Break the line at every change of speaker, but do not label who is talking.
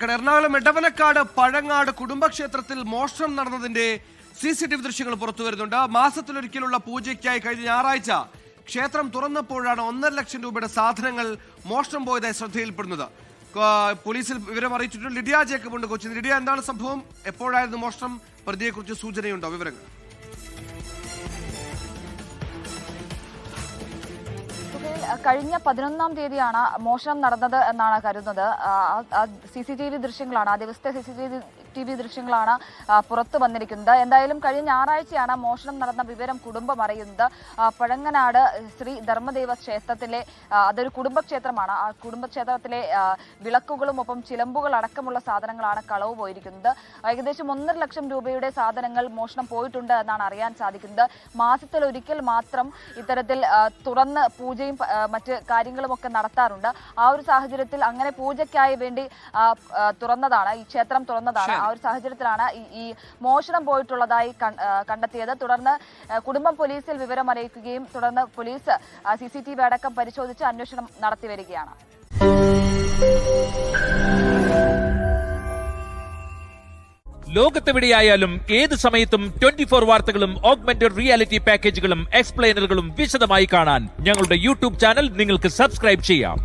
എറണാകുളം എടവനക്കാട് പഴങ്ങാട് കുടുംബക്ഷേത്രത്തിൽ മോഷണം നടന്നതിന്റെ CCTV ദൃശ്യങ്ങൾ പുറത്തു വരുന്നുണ്ട്. മാസത്തിലൊരിക്കലുള്ള പൂജയ്ക്കായി കഴിഞ്ഞ ഞായറാഴ്ച ക്ഷേത്രം തുറന്നപ്പോഴാണ് 1.5 ലക്ഷം രൂപയുടെ സാധനങ്ങൾ മോഷണം പോയതായി ശ്രദ്ധയിൽപ്പെടുന്നത്. പോലീസിൽ വിവരം അറിയിച്ചിട്ടുണ്ട്. ലിഡിയ ജേക്കബ് ഉണ്ട് കൊച്ചിയിൽ. ലിഡിയ, എന്താണ് സംഭവം? എപ്പോഴായിരുന്നു മോഷണം? പ്രതിയെക്കുറിച്ച് സൂചനയുണ്ടോ? വിവരങ്ങൾ?
കഴിഞ്ഞ 11-ാം തീയതിയാണ് മോഷണം നടന്നത് എന്നാണ് കരുതുന്നത്. CCTV ദൃശ്യങ്ങളാണ്, ആ ദിവസത്തെ CCTV ദൃശ്യങ്ങളാണ് പുറത്തു വന്നിരിക്കുന്നത്. എന്തായാലും കഴിഞ്ഞ ഞായറാഴ്ചയാണ് മോഷണം നടന്ന വിവരം കുടുംബം അറിയുന്നത്. പഴങ്ങനാട് ശ്രീ ധർമ്മദേവ ക്ഷേത്രത്തിലെ അതൊരു കുടുംബക്ഷേത്രമാണ്. ആ കുടുംബക്ഷേത്രത്തിലെ വിളക്കുകളും ഒപ്പം ചിലമ്പുകൾ അടക്കമുള്ള സാധനങ്ങളാണ് കളവ് പോയിരിക്കുന്നത്. ഏകദേശം 1.5 ലക്ഷം രൂപയുടെ സാധനങ്ങൾ മോഷണം പോയിട്ടുണ്ട് എന്നാണ് അറിയാൻ സാധിക്കുന്നത്. മാസത്തിലൊരിക്കൽ മാത്രം ഇത്തരത്തിൽ തുറന്ന് പൂജയും മറ്റ് കാര്യങ്ങളും ഒക്കെ നടത്താറുണ്ട്. ആ ഒരു സാഹചര്യത്തിൽ അങ്ങനെ പൂജയ്ക്കായി വേണ്ടി തുറന്നതാണ്, ഈ ക്ഷേത്രം തുറന്നതാണ്. ആ ഒരു സാഹചര്യത്തിലാണ് ഈ മോഷണം പോയിട്ടുള്ളതായി കണ്ടെത്തിയത്. തുടർന്ന് കുടുംബം പോലീസിൽ വിവരം അറിയിക്കുകയും തുടർന്ന് പോലീസ് CCTV അടക്കം പരിശോധിച്ച് അന്വേഷണം നടത്തി വരികയാണ്.
ലോകത്തെവിടെയായാലും ഏത് സമയത്തും 24 വാർത്തകളും ഓഗ്മെന്റഡ് റിയാലിറ്റി പാക്കേജുകളും എക്സ്പ്ലെയിനറുകളും വിശദമായി കാണാൻ ഞങ്ങളുടെ YouTube ചാനൽ നിങ്ങൾക്ക് സബ്സ്ക്രൈബ് ചെയ്യാം.